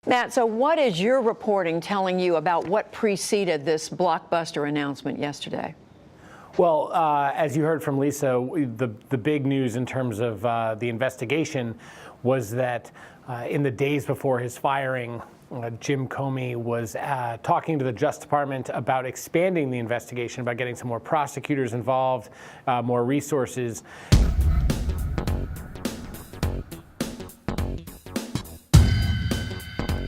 Matt, so what is your reporting telling you about what preceded this blockbuster announcement yesterday? Well, as you heard from Lisa, the big news in terms of the investigation was that in the days before his firing, Jim Comey was talking to the Justice Department about expanding the investigation, about getting some more prosecutors involved, more resources.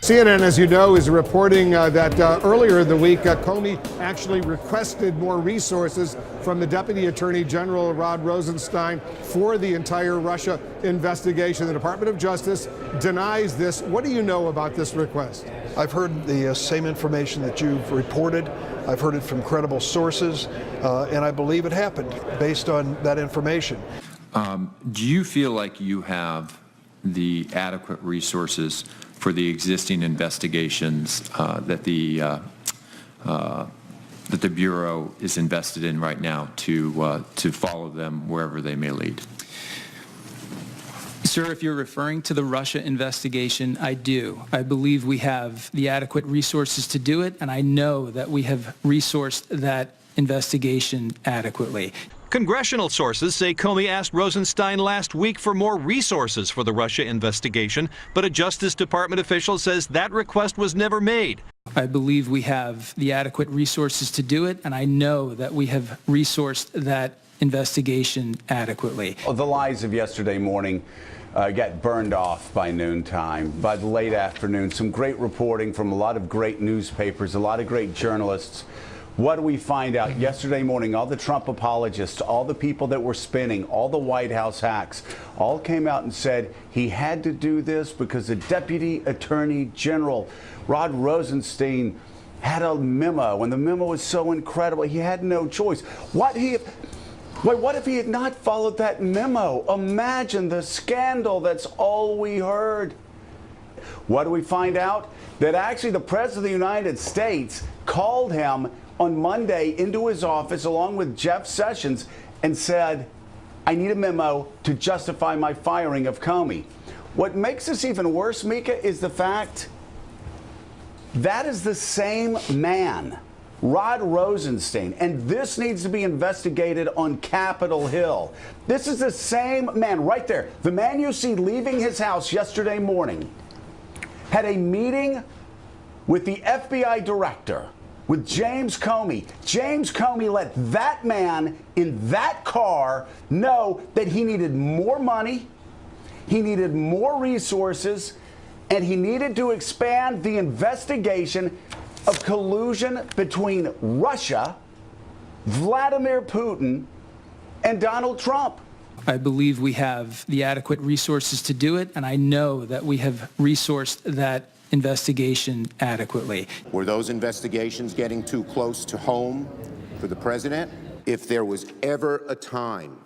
CNN, as you know, is reporting that earlier in the week, Comey actually requested more resources from the Deputy Attorney General, Rod Rosenstein, for the entire Russia investigation. The Department of Justice denies this. What do you know about this request? I've heard the same information that you've reported. I've heard it from credible sources, and I believe it happened based on that information. Do you feel like you have the adequate resources for the existing investigations that the Bureau is invested in right now to follow them wherever they may lead? Sir, if you're referring to the Russia investigation, I do. I believe we have the adequate resources to do it, and I know that we have resourced that investigation adequately. Congressional sources say Comey asked Rosenstein last week for more resources for the Russia investigation, but a Justice Department official says that request was never made. I believe we have the adequate resources to do it, and I know that we have resourced that investigation adequately. The lies of yesterday morning got burned off by noontime. By the late afternoon, some great reporting from a lot of great newspapers, a lot of great journalists. What do we find out yesterday morning? All the Trump apologists, all the people that were spinning, all the White House hacks, all came out and said he had to do this because the Deputy Attorney General, Rod Rosenstein, had a memo, and the memo was so incredible, he had no choice. What if he had not followed that memo? Imagine the scandal. That's all we heard. What do we find out? That actually the President of the United States called him on Monday into his office along with Jeff Sessions and said, I need a memo to justify my firing of Comey. What makes this even worse, Mika, is the fact that is the same man, Rod Rosenstein, and this needs to be investigated on Capitol Hill. This is the same man right there. The man you see leaving his house yesterday morning had a meeting with the FBI director, with James Comey. James Comey let that man in that car know that he needed more money, he needed more resources, and he needed to expand the investigation of collusion between Russia, Vladimir Putin, and Donald Trump. I believe we have the adequate resources to do it, and I know that we have resourced that investigation adequately. Were those investigations getting too close to home for the president? If there was ever a time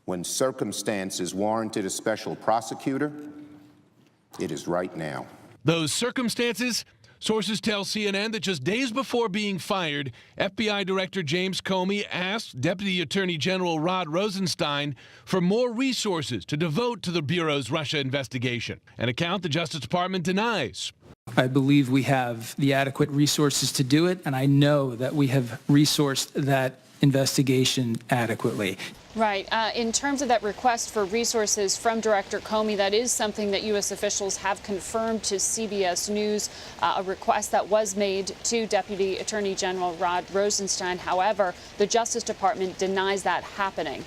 when circumstances warranted a special prosecutor, it is right now. Those circumstances? Sources tell CNN that just days before being fired, FBI Director James Comey asked Deputy Attorney General Rod Rosenstein for more resources to devote to the Bureau's Russia investigation, an account the Justice Department denies. I believe we have the adequate resources to do it, and I know that we have resourced that investigation adequately. Right. In terms of that request for resources from Director Comey, that is something that U.S. officials have confirmed to CBS News, a request that was made to Deputy Attorney General Rod Rosenstein. However, the Justice Department denies that happening.